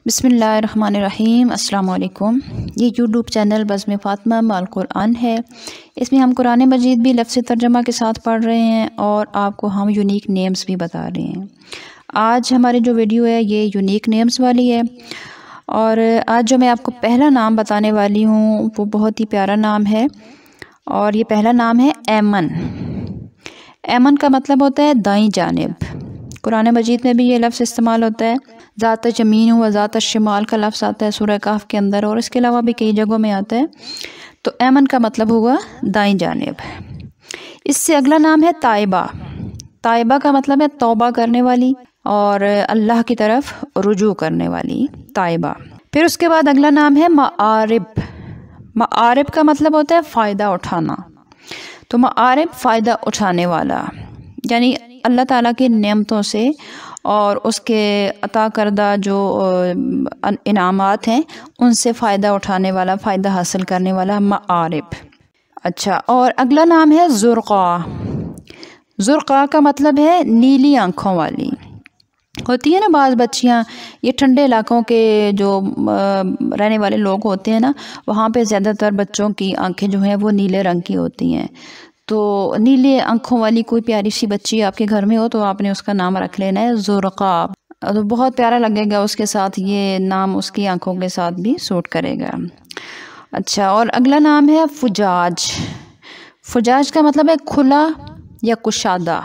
बिस्मिल्लाहिर्रहमानिर्रहीम। अस्सलाम वालेकुम। ये यूट्यूब चैनल बज़्म फ़ातिमा माल कुरान है। इसमें हम कुरान मजीद भी लफ्ज़ी तर्जुमा के साथ पढ़ रहे हैं और आपको हम यूनिक नेम्स भी बता रहे हैं। आज हमारी जो वीडियो है ये यूनिक नेम्स वाली है और आज जो मैं आपको पहला नाम बताने वाली हूँ वो बहुत ही प्यारा नाम है और ये पहला नाम है ऐमन। ऐमन का मतलब होता है दाईं जानिब। कुरान मजीद में भी ये लफ्ज़ इस्तेमाल होता है। ज़ात जमीन व ज़ात शिमाल का लफ्ज़ आता है सूरह कहफ के अंदर और इसके अलावा भी कई जगहों में आता है। तो ऐमन का मतलब हुआ दाईं जानिब। इससे अगला नाम है ताइबा। ताइबा का मतलब है तौबा करने वाली और अल्लाह की तरफ रुजू करने वाली, ताइबा। फिर उसके बाद अगला नाम है माआरिब। माआरिब का मतलब होता है फ़ायदा उठाना। तो माआरिब फ़ायदा उठाने वाला, यानी अल्लाह ताला की नेमतों से और उसके अता करदा जो इनामात हैं उनसे फ़ायदा उठाने वाला, फ़ायदा हासिल करने वाला, माआरिब। अच्छा, और अगला नाम है ज़ुरक़ा। ज़ुरक़ा का मतलब है नीली आँखों वाली। होती है ना बाज़ बच्चियाँ, ये ठंडे इलाकों के जो रहने वाले लोग होते हैं ना, वहाँ पे ज़्यादातर बच्चों की आँखें जो हैं वो नीले रंग की होती हैं। तो नीले आँखों वाली कोई प्यारी सी बच्ची आपके घर में हो तो आपने उसका नाम रख लेना है ज़ुरक़ा। तो बहुत प्यारा लगेगा उसके साथ, ये नाम उसकी आँखों के साथ भी सूट करेगा। अच्छा, और अगला नाम है फुजाज। फुजाज का मतलब है खुला या कुशादा।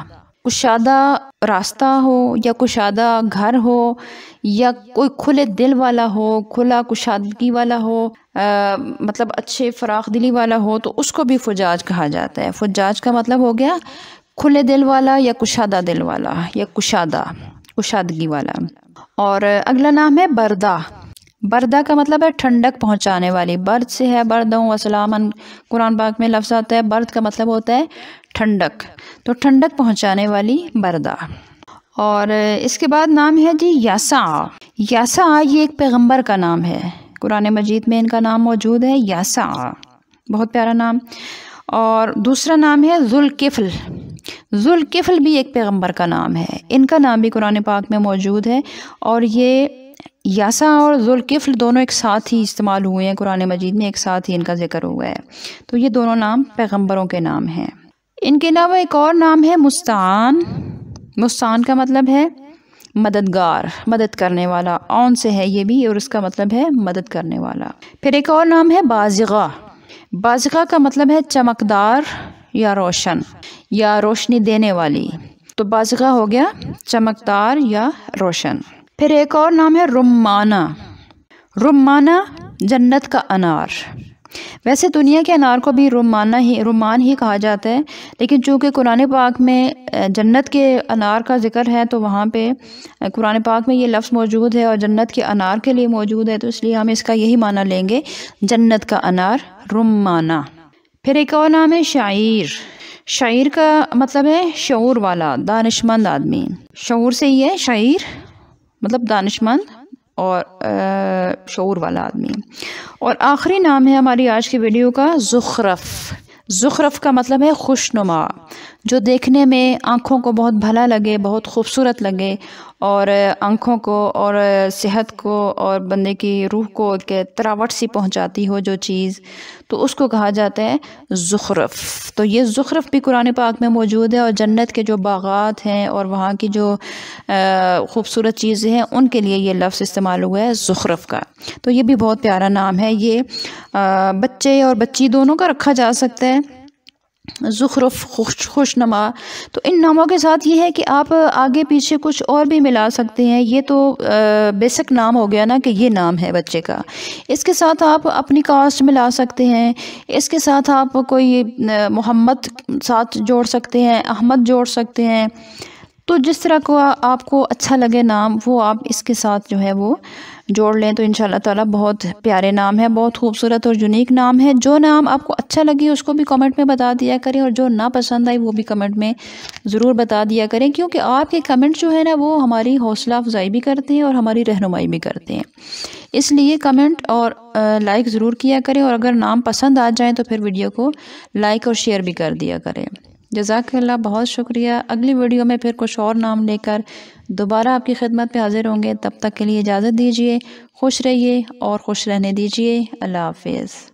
कुशादा रास्ता हो या कुशादा घर हो या कोई खुले दिल वाला हो, खुला कुशादगी वाला हो, मतलब अच्छे फराख दिली वाला हो, तो उसको भी फुजाज कहा जाता है। फुजाज का मतलब हो गया खुले दिल वाला या कुशादा दिल वाला या कुशादगी वाला। और अगला नाम है बरदा। बरदा का मतलब है ठंडक पहुंचाने वाली। बर्द से है बरदों वसलामन, कुरान पाक में लफ्ज़ आता है। बर्द का मतलब होता है ठंडक, तो ठंडक पहुंचाने वाली बरदा। और इसके बाद नाम है जी यासा। यासा ये एक पैगंबर का नाम है, कुरान मजीद में इनका नाम मौजूद है यासा, बहुत प्यारा नाम। और दूसरा नाम है ज़ुल्किफ़्ल। ज़ुल्किफ़्ल भी एक पैगंबर का नाम है, इनका नाम भी कुरान पाक में मौजूद है और ये यासा और ज़ुल्किफ़्ल दोनों एक साथ ही इस्तेमाल हुए हैं कुरान मजीद में, एक साथ ही इनका जिक्र हुआ है। तो ये दोनों नाम पैगंबरों के नाम हैं। इनके अलावा एक और नाम है मुस्तान। मुस्तान का मतलब है मददगार, मदद करने वाला। औन से है ये भी और इसका मतलब है मदद करने वाला। फिर एक और नाम है बाज़िग़ा। बाज़िग़ा का मतलब है चमकदार या रोशन या रोशनी देने वाली। तो बाज़िग़ा हो गया चमकदार या रोशन। फिर एक और नाम है रुम्माना। रुम्माना जन्नत का अनार। वैसे दुनिया के अनार को भी रुम्मान ही कहा जाता है, लेकिन चूँकि कुरान पाक में जन्नत के अनार का जिक्र है तो वहाँ पे कुरान पाक में ये लफ्ज़ मौजूद है और जन्नत के अनार के लिए मौजूद है, तो इसलिए हम इसका यही माना लेंगे, जन्नत का अनार, रुम्माना। फिर एक और नाम है शाइर। शाइर का मतलब है शऊर वाला, दानिशमंद आदमी। शऊर से ही है शाइर, मतलब दानिशमंद और शऊर वाला आदमी। और आखिरी नाम है हमारी आज की वीडियो का ज़ुख़रफ़। ज़ुख़रफ़ का मतलब है खुशनुमा, जो देखने में आँखों को बहुत भला लगे, बहुत खूबसूरत लगे और आँखों को और सेहत को और बंदे की रूह को के तरावट सी पहुँचाती हो जो चीज़, तो उसको कहा जाता है ज़ुख़रफ़। तो ये ज़ुख़रफ़ भी कुरान पाक में मौजूद है और जन्नत के जो बाग़ात हैं और वहाँ की जो खूबसूरत चीज़ें हैं उनके लिए ये लफ्ज़ इस्तेमाल हुआ है ज़ुख़रफ़ का। तो ये भी बहुत प्यारा नाम है। ये बच्चे और बच्ची दोनों का रखा जा सकता है, ज़ुख़रफ़, खुशनुमा। तो इन नामों के साथ ये है कि आप आगे पीछे कुछ और भी मिला सकते हैं। ये तो बेसिक नाम हो गया ना कि ये नाम है बच्चे का। इसके साथ आप अपनी कास्ट मिला सकते हैं, इसके साथ आप कोई मोहम्मद साथ जोड़ सकते हैं, अहमद जोड़ सकते हैं। तो जिस तरह को आपको अच्छा लगे नाम वो आप इसके साथ जो है वो जोड़ लें, तो इंशाल्लाह ताला बहुत प्यारे नाम है, बहुत खूबसूरत और यूनिक नाम है। जो नाम आपको अच्छा लगे उसको भी कमेंट में बता दिया करें और जो ना पसंद आए वो भी कमेंट में ज़रूर बता दिया करें, क्योंकि आपके कमेंट जो है ना वो हमारी हौसला अफजाई भी करते हैं और हमारी रहनुमाई भी करते हैं। इसलिए कमेंट और लाइक ज़रूर किया करें और अगर नाम पसंद आ जाए तो फिर वीडियो को लाइक और शेयर भी कर दिया करें। جزاک اللہ، بہت شکریہ۔ اگلی ویڈیو میں پھر کچھ اور نام لے کر دوبارہ آپ کی خدمت پہ حاضر ہوں گے۔ تب تک کے لیے اجازت دیجیے، خوش رہیے اور خوش رہنے دیجیے۔ اللہ حافظ۔